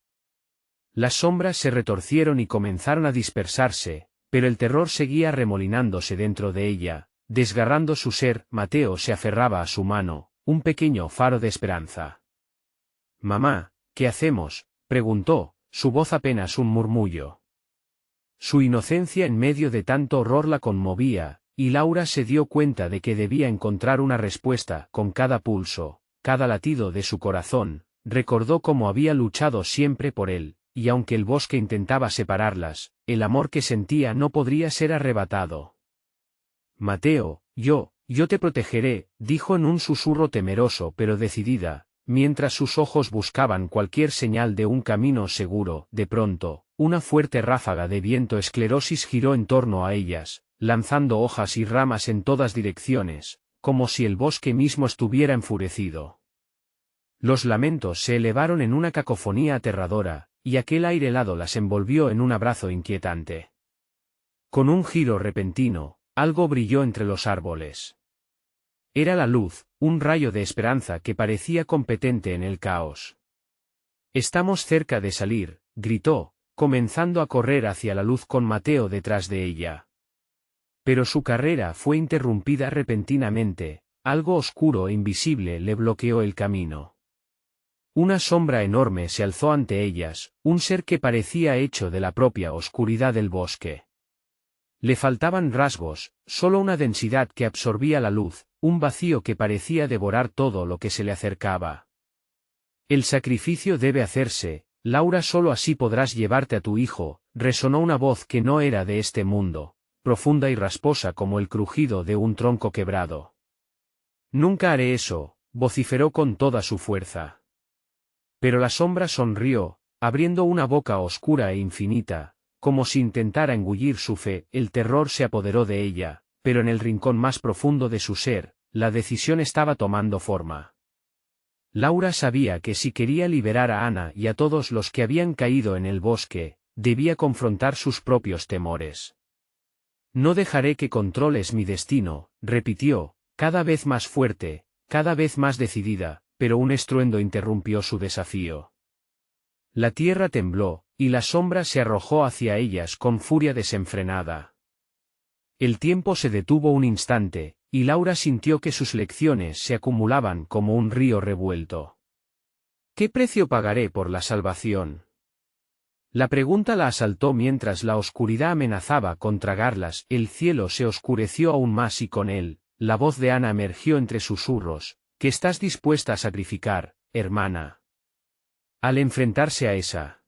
Las sombras se retorcieron y comenzaron a dispersarse, pero el terror seguía remolinándose dentro de ella, desgarrando su ser. Mateo se aferraba a su mano, un pequeño faro de esperanza. «Mamá, ¿qué hacemos?», preguntó, su voz apenas un murmullo. Su inocencia en medio de tanto horror la conmovía, y Laura se dio cuenta de que debía encontrar una respuesta. Con cada pulso, cada latido de su corazón, recordó cómo había luchado siempre por él, y aunque el bosque intentaba separarlas, el amor que sentía no podría ser arrebatado. «Mateo, yo te protegeré», dijo en un susurro temeroso pero decidida, mientras sus ojos buscaban cualquier señal de un camino seguro. De pronto, una fuerte ráfaga de viento esclerosis giró en torno a ellas, lanzando hojas y ramas en todas direcciones, como si el bosque mismo estuviera enfurecido. Los lamentos se elevaron en una cacofonía aterradora, y aquel aire helado las envolvió en un abrazo inquietante. Con un giro repentino, algo brilló entre los árboles. Era la luz, un rayo de esperanza que parecía competente en el caos. «Estamos cerca de salir», gritó, comenzando a correr hacia la luz con Mateo detrás de ella. Pero su carrera fue interrumpida repentinamente, algo oscuro e invisible le bloqueó el camino. Una sombra enorme se alzó ante ellas, un ser que parecía hecho de la propia oscuridad del bosque. Le faltaban rasgos, solo una densidad que absorbía la luz, un vacío que parecía devorar todo lo que se le acercaba. «El sacrificio debe hacerse, Laura, solo así podrás llevarte a tu hijo», resonó una voz que no era de este mundo, profunda y rasposa como el crujido de un tronco quebrado. «Nunca haré eso», vociferó con toda su fuerza. Pero la sombra sonrió, abriendo una boca oscura e infinita, como si intentara engullir su fe. El terror se apoderó de ella, pero en el rincón más profundo de su ser, la decisión estaba tomando forma. Laura sabía que si quería liberar a Ana y a todos los que habían caído en el bosque, debía confrontar sus propios temores. «No dejaré que controles mi destino», repitió, cada vez más fuerte, cada vez más decidida, pero un estruendo interrumpió su desafío. La tierra tembló, y la sombra se arrojó hacia ellas con furia desenfrenada. El tiempo se detuvo un instante, y Laura sintió que sus lecciones se acumulaban como un río revuelto. «¿Qué precio pagaré por la salvación?». La pregunta la asaltó mientras la oscuridad amenazaba con tragarlas. El cielo se oscureció aún más y con él, la voz de Ana emergió entre susurros. «¿Qué estás dispuesta a sacrificar, hermana?». Al enfrentarse a esa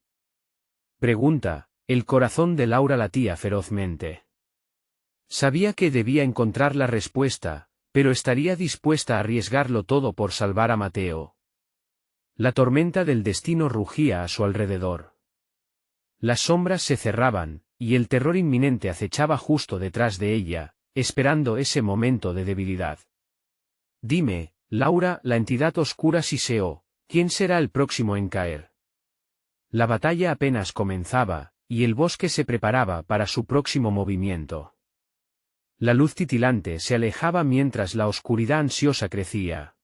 pregunta, el corazón de Laura latía ferozmente. Sabía que debía encontrar la respuesta, pero estaría dispuesta a arriesgarlo todo por salvar a Mateo. La tormenta del destino rugía a su alrededor. Las sombras se cerraban, y el terror inminente acechaba justo detrás de ella, esperando ese momento de debilidad. «Dime, Laura», la entidad oscura siseó, «¿quién será el próximo en caer?». La batalla apenas comenzaba, y el bosque se preparaba para su próximo movimiento. La luz titilante se alejaba mientras la oscuridad ansiosa crecía.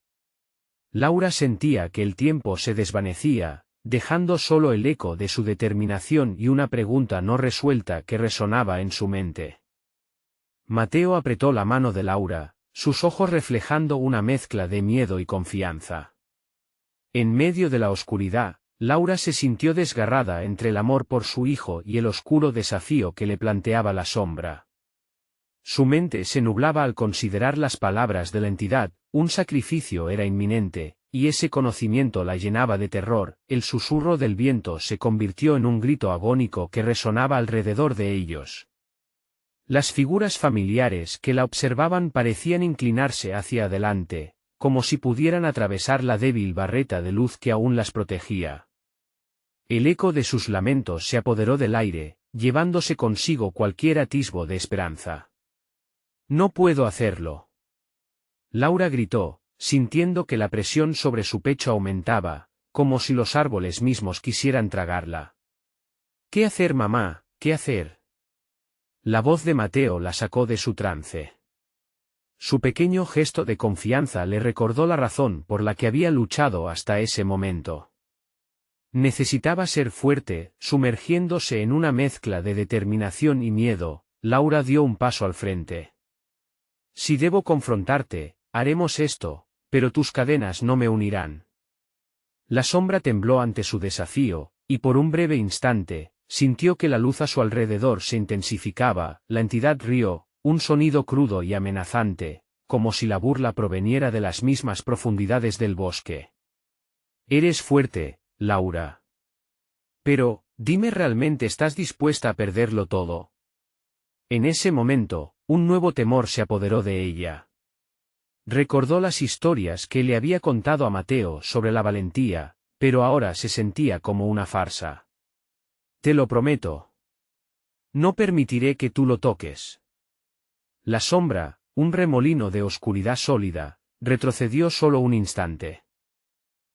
Laura sentía que el tiempo se desvanecía, dejando solo el eco de su determinación y una pregunta no resuelta que resonaba en su mente. Mateo apretó la mano de Laura, sus ojos reflejando una mezcla de miedo y confianza. En medio de la oscuridad, Laura se sintió desgarrada entre el amor por su hijo y el oscuro desafío que le planteaba la sombra. Su mente se nublaba al considerar las palabras de la entidad, un sacrificio era inminente, y ese conocimiento la llenaba de terror. El susurro del viento se convirtió en un grito agónico que resonaba alrededor de ellos. Las figuras familiares que la observaban parecían inclinarse hacia adelante, como si pudieran atravesar la débil barreta de luz que aún las protegía. El eco de sus lamentos se apoderó del aire, llevándose consigo cualquier atisbo de esperanza. «No puedo hacerlo». Laura gritó, sintiendo que la presión sobre su pecho aumentaba, como si los árboles mismos quisieran tragarla. «¿Qué hacer, mamá? ¿Qué hacer?». La voz de Mateo la sacó de su trance. Su pequeño gesto de confianza le recordó la razón por la que había luchado hasta ese momento. Necesitaba ser fuerte, sumergiéndose en una mezcla de determinación y miedo. Laura dio un paso al frente. «Si debo confrontarte, haremos esto, pero tus cadenas no me unirán». La sombra tembló ante su desafío, y por un breve instante, sintió que la luz a su alrededor se intensificaba. La entidad rió, un sonido crudo y amenazante, como si la burla proveniera de las mismas profundidades del bosque. «Eres fuerte, Laura. Pero, dime, ¿realmente estás dispuesta a perderlo todo?». En ese momento, un nuevo temor se apoderó de ella. Recordó las historias que le había contado a Mateo sobre la valentía, pero ahora se sentía como una farsa. Te lo prometo. No permitiré que tú lo toques. La sombra, un remolino de oscuridad sólida, retrocedió solo un instante.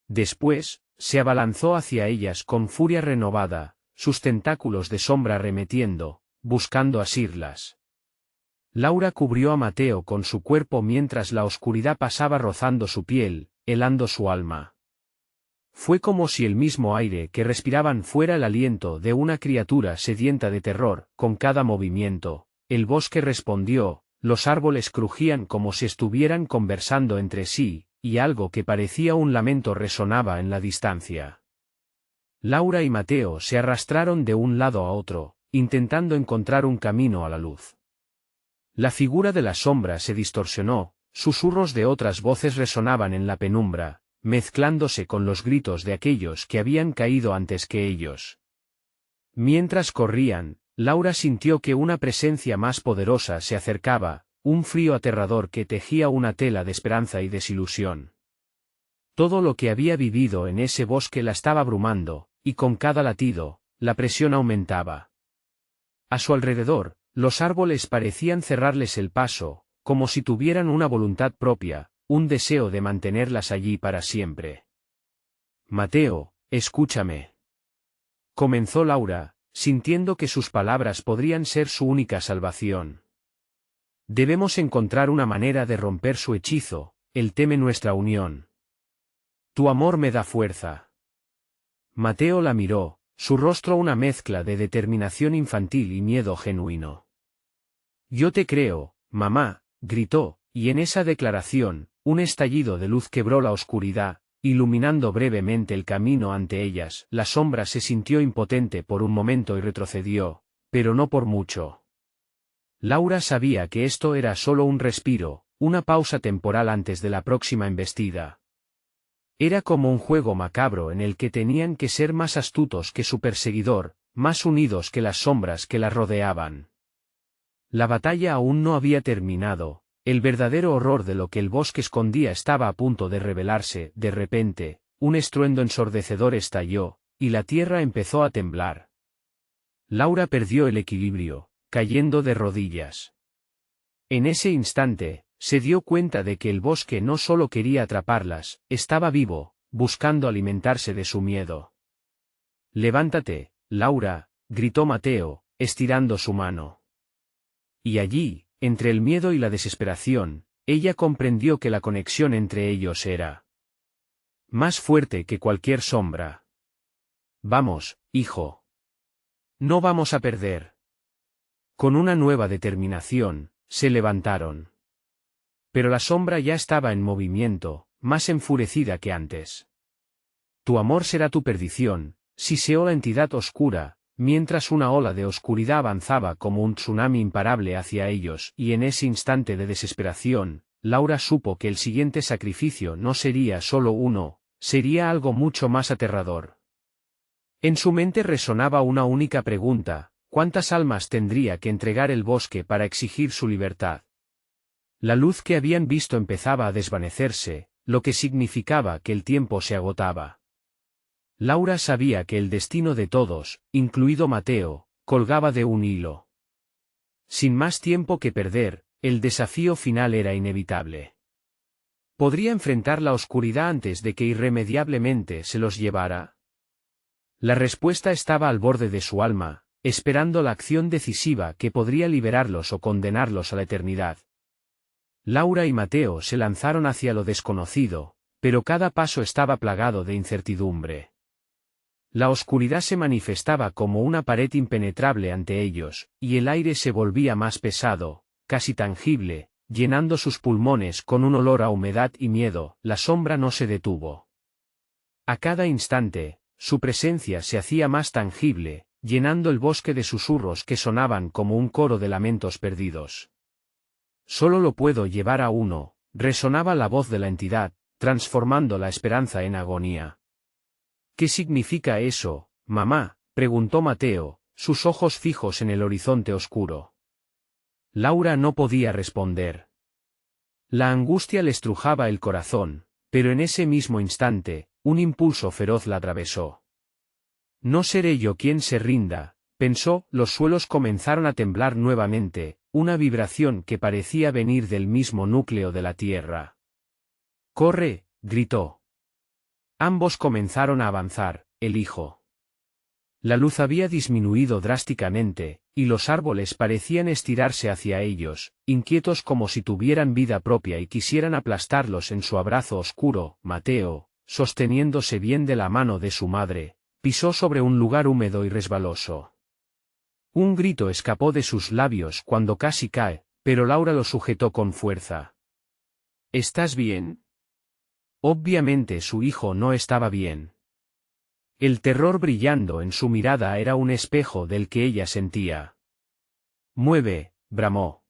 Después, se abalanzó hacia ellas con furia renovada, sus tentáculos de sombra arremetiendo, buscando asirlas. Laura cubrió a Mateo con su cuerpo mientras la oscuridad pasaba rozando su piel, helando su alma. Fue como si el mismo aire que respiraban fuera el aliento de una criatura sedienta de terror. Con cada movimiento, el bosque respondió, los árboles crujían como si estuvieran conversando entre sí, y algo que parecía un lamento resonaba en la distancia. Laura y Mateo se arrastraron de un lado a otro, intentando encontrar un camino a la luz. La figura de la sombra se distorsionó, susurros de otras voces resonaban en la penumbra, mezclándose con los gritos de aquellos que habían caído antes que ellos. Mientras corrían, Laura sintió que una presencia más poderosa se acercaba, un frío aterrador que tejía una tela de esperanza y desilusión. Todo lo que había vivido en ese bosque la estaba abrumando, y con cada latido, la presión aumentaba. A su alrededor, los árboles parecían cerrarles el paso, como si tuvieran una voluntad propia, un deseo de mantenerlas allí para siempre. Mateo, escúchame. Comenzó Laura, sintiendo que sus palabras podrían ser su única salvación. Debemos encontrar una manera de romper su hechizo, él teme nuestra unión. Tu amor me da fuerza. Mateo la miró, su rostro una mezcla de determinación infantil y miedo genuino. Yo te creo, mamá, gritó, y en esa declaración, un estallido de luz quebró la oscuridad, iluminando brevemente el camino ante ellas. La sombra se sintió impotente por un momento y retrocedió, pero no por mucho. Laura sabía que esto era solo un respiro, una pausa temporal antes de la próxima embestida. Era como un juego macabro en el que tenían que ser más astutos que su perseguidor, más unidos que las sombras que la rodeaban. La batalla aún no había terminado, el verdadero horror de lo que el bosque escondía estaba a punto de revelarse. De repente, un estruendo ensordecedor estalló, y la tierra empezó a temblar. Laura perdió el equilibrio, cayendo de rodillas. En ese instante, se dio cuenta de que el bosque no solo quería atraparlas, estaba vivo, buscando alimentarse de su miedo. Levántate, Laura, gritó Mateo, estirando su mano. Y allí, entre el miedo y la desesperación, ella comprendió que la conexión entre ellos era más fuerte que cualquier sombra. Vamos, hijo. No vamos a perder. Con una nueva determinación, se levantaron. Pero la sombra ya estaba en movimiento, más enfurecida que antes. Tu amor será tu perdición, siseó la entidad oscura, mientras una ola de oscuridad avanzaba como un tsunami imparable hacia ellos, y en ese instante de desesperación, Laura supo que el siguiente sacrificio no sería solo uno, sería algo mucho más aterrador. En su mente resonaba una única pregunta: ¿cuántas almas tendría que entregar el bosque para exigir su libertad? La luz que habían visto empezaba a desvanecerse, lo que significaba que el tiempo se agotaba. Laura sabía que el destino de todos, incluido Mateo, colgaba de un hilo. Sin más tiempo que perder, el desafío final era inevitable. ¿Podría enfrentar la oscuridad antes de que irremediablemente se los llevara? La respuesta estaba al borde de su alma, esperando la acción decisiva que podría liberarlos o condenarlos a la eternidad. Laura y Mateo se lanzaron hacia lo desconocido, pero cada paso estaba plagado de incertidumbre. La oscuridad se manifestaba como una pared impenetrable ante ellos, y el aire se volvía más pesado, casi tangible, llenando sus pulmones con un olor a humedad y miedo. La sombra no se detuvo. A cada instante, su presencia se hacía más tangible, llenando el bosque de susurros que sonaban como un coro de lamentos perdidos. Solo lo puedo llevar a uno, resonaba la voz de la entidad, transformando la esperanza en agonía. ¿Qué significa eso, mamá?, preguntó Mateo, sus ojos fijos en el horizonte oscuro. Laura no podía responder. La angustia le estrujaba el corazón, pero en ese mismo instante, un impulso feroz la atravesó. No seré yo quien se rinda, pensó. Los suelos comenzaron a temblar nuevamente, una vibración que parecía venir del mismo núcleo de la tierra. ¡Corre!, gritó. Ambos comenzaron a avanzar, el hijo. La luz había disminuido drásticamente, y los árboles parecían estirarse hacia ellos, inquietos como si tuvieran vida propia y quisieran aplastarlos en su abrazo oscuro. Mateo, sosteniéndose bien de la mano de su madre, pisó sobre un lugar húmedo y resbaloso. Un grito escapó de sus labios cuando casi cae, pero Laura lo sujetó con fuerza. ¿Estás bien? Obviamente su hijo no estaba bien. El terror brillando en su mirada era un espejo del que ella sentía. Mueve, bramó.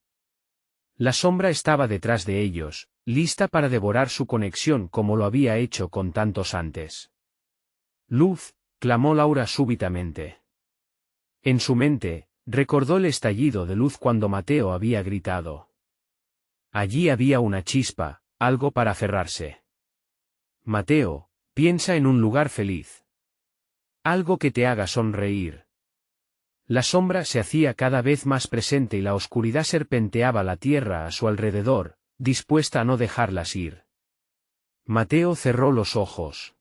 La sombra estaba detrás de ellos, lista para devorar su conexión como lo había hecho con tantos antes. Luz, clamó Laura súbitamente. En su mente, recordó el estallido de luz cuando Mateo había gritado. Allí había una chispa, algo para aferrarse. Mateo, piensa en un lugar feliz. Algo que te haga sonreír. La sombra se hacía cada vez más presente y la oscuridad serpenteaba la tierra a su alrededor, dispuesta a no dejarlas ir. Mateo cerró los ojos.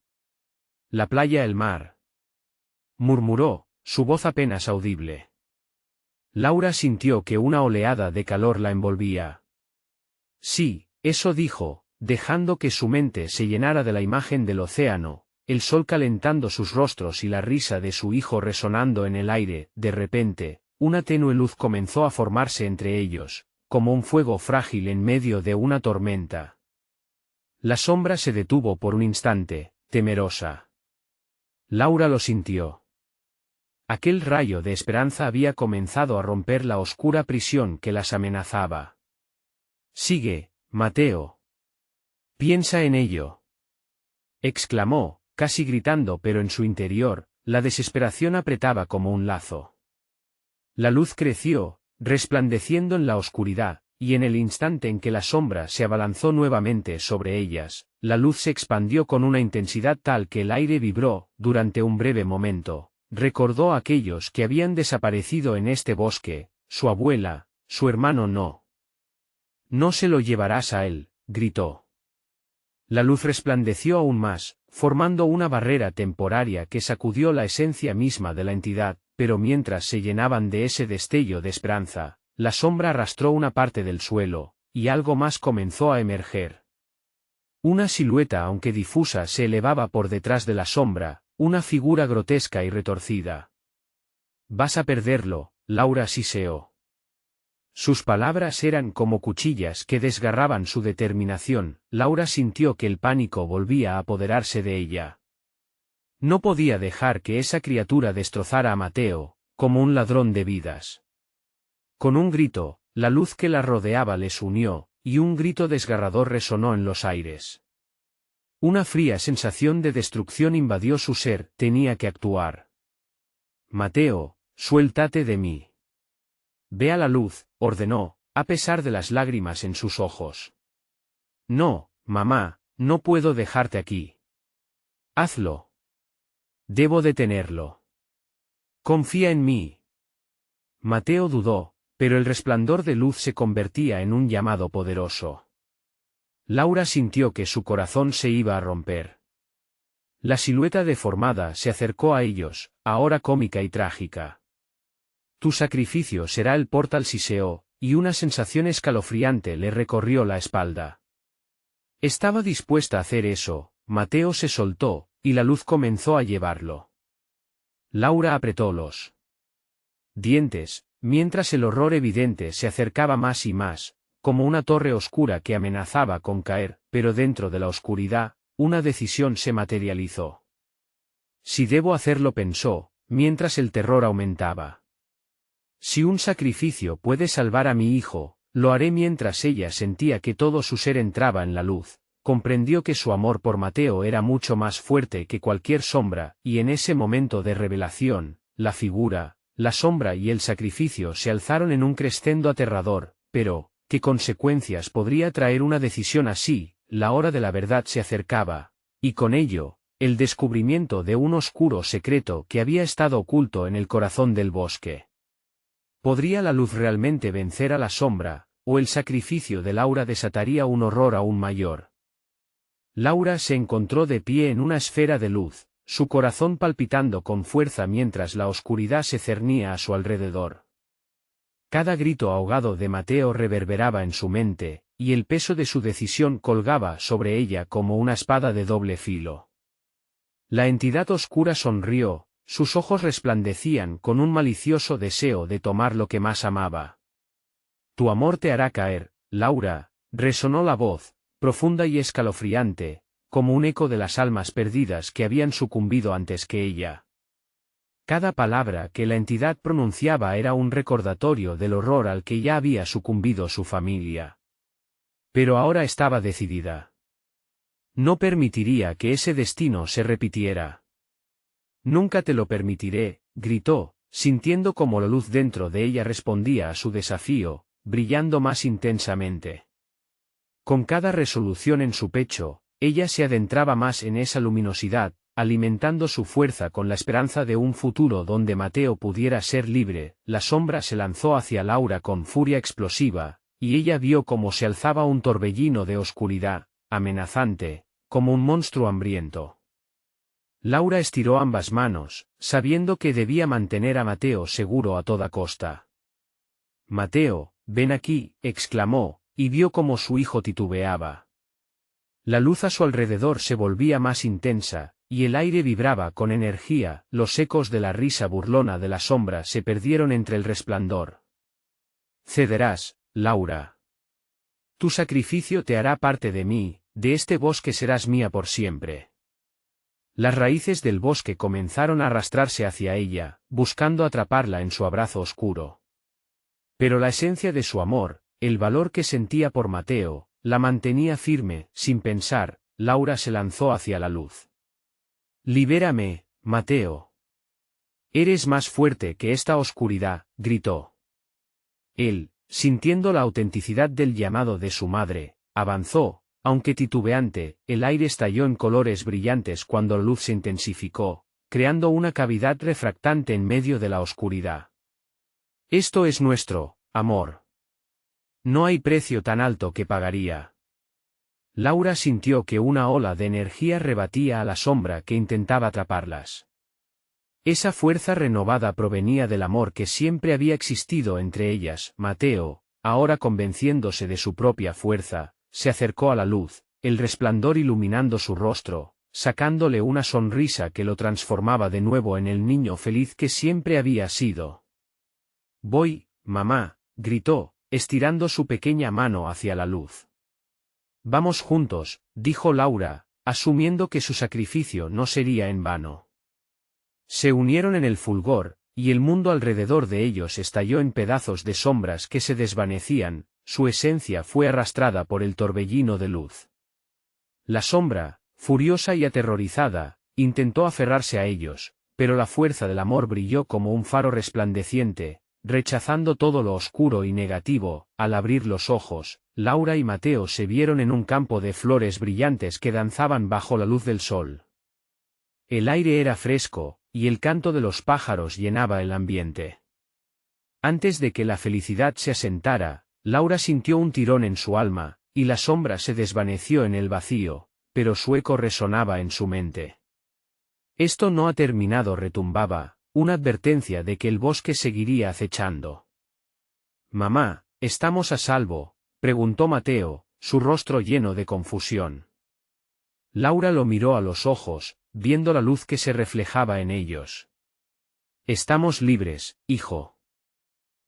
La playa, el mar. Murmuró, su voz apenas audible. Laura sintió que una oleada de calor la envolvía. Sí, eso dijo, dejando que su mente se llenara de la imagen del océano, el sol calentando sus rostros y la risa de su hijo resonando en el aire. De repente, una tenue luz comenzó a formarse entre ellos, como un fuego frágil en medio de una tormenta. La sombra se detuvo por un instante, temerosa. Laura lo sintió. Aquel rayo de esperanza había comenzado a romper la oscura prisión que las amenazaba. Sigue, Mateo. Piensa en ello. Exclamó, casi gritando, pero en su interior, la desesperación apretaba como un lazo. La luz creció, resplandeciendo en la oscuridad, y en el instante en que la sombra se abalanzó nuevamente sobre ellas, la luz se expandió con una intensidad tal que el aire vibró. Durante un breve momento, recordó a aquellos que habían desaparecido en este bosque, su abuela, su hermano. No. No se lo llevarás a él, gritó. La luz resplandeció aún más, formando una barrera temporaria que sacudió la esencia misma de la entidad, pero mientras se llenaban de ese destello de esperanza, la sombra arrastró una parte del suelo, y algo más comenzó a emerger. Una silueta, aunque difusa, se elevaba por detrás de la sombra, una figura grotesca y retorcida. Vas a perderlo, Laura siseó. Sus palabras eran como cuchillas que desgarraban su determinación. Laura sintió que el pánico volvía a apoderarse de ella. No podía dejar que esa criatura destrozara a Mateo, como un ladrón de vidas. Con un grito, la luz que la rodeaba les unió, y un grito desgarrador resonó en los aires. Una fría sensación de destrucción invadió su ser. Tenía que actuar. Mateo, suéltate de mí. Ve a la luz, ordenó, a pesar de las lágrimas en sus ojos. No, mamá, no puedo dejarte aquí. Hazlo. Debo detenerlo. Confía en mí. Mateo dudó, pero el resplandor de luz se convertía en un llamado poderoso. Laura sintió que su corazón se iba a romper. La silueta deformada se acercó a ellos, ahora cómica y trágica. Tu sacrificio será el portal, siseó, y una sensación escalofriante le recorrió la espalda. Estaba dispuesta a hacer eso. Mateo se soltó, y la luz comenzó a llevarlo. Laura apretó los dientes, mientras el horror evidente se acercaba más y más, como una torre oscura que amenazaba con caer, pero dentro de la oscuridad, una decisión se materializó. Si debo hacerlo, pensó, mientras el terror aumentaba. Si un sacrificio puede salvar a mi hijo, lo haré. Mientras ella sentía que todo su ser entraba en la luz, comprendió que su amor por Mateo era mucho más fuerte que cualquier sombra, y en ese momento de revelación, la figura, la sombra y el sacrificio se alzaron en un crescendo aterrador, pero, ¿Qué consecuencias podría traer una decisión así? La hora de la verdad se acercaba, y con ello, el descubrimiento de un oscuro secreto que había estado oculto en el corazón del bosque. ¿Podría la luz realmente vencer a la sombra, o el sacrificio de Laura desataría un horror aún mayor? Laura se encontró de pie en una esfera de luz, su corazón palpitando con fuerza mientras la oscuridad se cernía a su alrededor. Cada grito ahogado de Mateo reverberaba en su mente, y el peso de su decisión colgaba sobre ella como una espada de doble filo. La entidad oscura sonrió, sus ojos resplandecían con un malicioso deseo de tomar lo que más amaba. Tu amor te hará caer, Laura, resonó la voz, profunda y escalofriante, como un eco de las almas perdidas que habían sucumbido antes que ella. Cada palabra que la entidad pronunciaba era un recordatorio del horror al que ya había sucumbido su familia. Pero ahora estaba decidida. No permitiría que ese destino se repitiera. Nunca te lo permitiré, gritó, sintiendo como la luz dentro de ella respondía a su desafío, brillando más intensamente. Con cada resolución en su pecho, ella se adentraba más en esa luminosidad, alimentando su fuerza con la esperanza de un futuro donde Mateo pudiera ser libre. La sombra se lanzó hacia Laura con furia explosiva, y ella vio cómo se alzaba un torbellino de oscuridad, amenazante, como un monstruo hambriento. Laura estiró ambas manos, sabiendo que debía mantener a Mateo seguro a toda costa. Mateo, ven aquí, exclamó, y vio cómo su hijo titubeaba. La luz a su alrededor se volvía más intensa, y el aire vibraba con energía. Los ecos de la risa burlona de la sombra se perdieron entre el resplandor. Cederás, Laura. Tu sacrificio te hará parte de mí, de este bosque serás mía por siempre. Las raíces del bosque comenzaron a arrastrarse hacia ella, buscando atraparla en su abrazo oscuro. Pero la esencia de su amor, el valor que sentía por Mateo, la mantenía firme. Sin pensar, Laura se lanzó hacia la luz. Libérame, Mateo. Eres más fuerte que esta oscuridad, gritó. Él, sintiendo la autenticidad del llamado de su madre, avanzó, aunque titubeante. El aire estalló en colores brillantes cuando la luz se intensificó, creando una cavidad refractante en medio de la oscuridad. Esto es nuestro, amor. No hay precio tan alto que pagaría. Laura sintió que una ola de energía rebatía a la sombra que intentaba atraparlas. Esa fuerza renovada provenía del amor que siempre había existido entre ellas. Mateo, ahora convenciéndose de su propia fuerza, se acercó a la luz, el resplandor iluminando su rostro, sacándole una sonrisa que lo transformaba de nuevo en el niño feliz que siempre había sido. Voy, mamá, gritó, estirando su pequeña mano hacia la luz. Vamos juntos, dijo Laura, asumiendo que su sacrificio no sería en vano. Se unieron en el fulgor, y el mundo alrededor de ellos estalló en pedazos de sombras que se desvanecían. Su esencia fue arrastrada por el torbellino de luz. La sombra, furiosa y aterrorizada, intentó aferrarse a ellos, pero la fuerza del amor brilló como un faro resplandeciente, rechazando todo lo oscuro y negativo. Al abrir los ojos, Laura y Mateo se vieron en un campo de flores brillantes que danzaban bajo la luz del sol. El aire era fresco, y el canto de los pájaros llenaba el ambiente. Antes de que la felicidad se asentara, Laura sintió un tirón en su alma, y la sombra se desvaneció en el vacío, pero su eco resonaba en su mente. Esto no ha terminado, retumbaba, una advertencia de que el bosque seguiría acechando. Mamá, ¿estamos a salvo?, preguntó Mateo, su rostro lleno de confusión. Laura lo miró a los ojos, viendo la luz que se reflejaba en ellos. Estamos libres, hijo.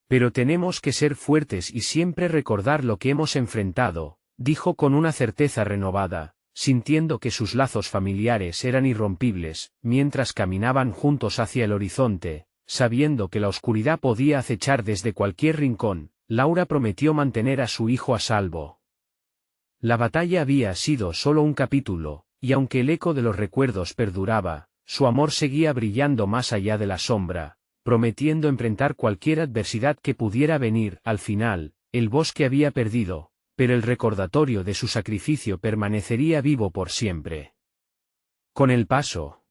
Pero tenemos que ser fuertes y siempre recordar lo que hemos enfrentado, dijo con una certeza renovada, sintiendo que sus lazos familiares eran irrompibles. Mientras caminaban juntos hacia el horizonte, sabiendo que la oscuridad podía acechar desde cualquier rincón, Laura prometió mantener a su hijo a salvo. La batalla había sido solo un capítulo, y aunque el eco de los recuerdos perduraba, su amor seguía brillando más allá de la sombra, prometiendo enfrentar cualquier adversidad que pudiera venir. Al final, el bosque había perdido, pero el recordatorio de su sacrificio permanecería vivo por siempre. Con el paso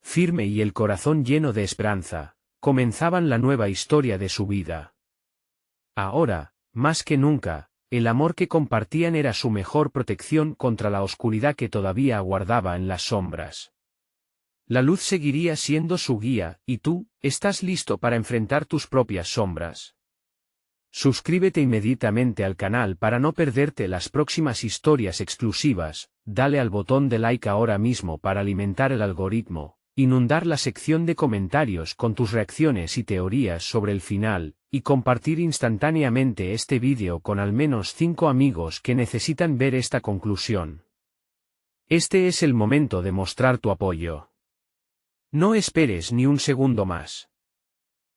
firme y el corazón lleno de esperanza, comenzaban la nueva historia de su vida. Ahora, más que nunca, el amor que compartían era su mejor protección contra la oscuridad que todavía aguardaba en las sombras. La luz seguiría siendo su guía, y tú, ¿estás listo para enfrentar tus propias sombras? Suscríbete inmediatamente al canal para no perderte las próximas historias exclusivas, dale al botón de like ahora mismo para alimentar el algoritmo, inundar la sección de comentarios con tus reacciones y teorías sobre el final, y compartir instantáneamente este vídeo con al menos 5 amigos que necesitan ver esta conclusión. Este es el momento de mostrar tu apoyo. No esperes ni un segundo más.